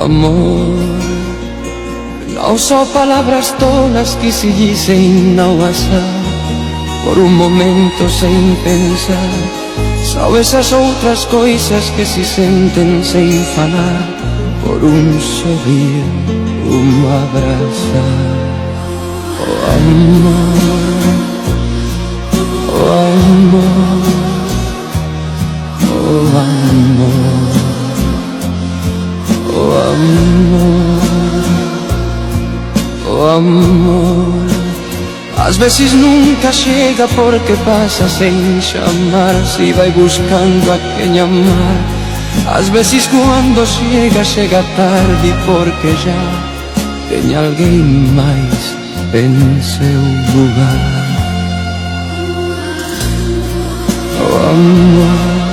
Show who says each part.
Speaker 1: amor. Non so palabras tolas que se dicen na WhatsApp por un momento sen pensar. Só esas outras coisas que se senten sen falar por un sorrir, un abrazar. Oh amor, oh amor, oh amor, oh amor, oh amor. Ás veces nunca chega porque pasa sen chamar, se vai buscando a quen amar. Ás veces cuando chega, chega tarde porque já tem alguén máis en seu lugar. Oh amor,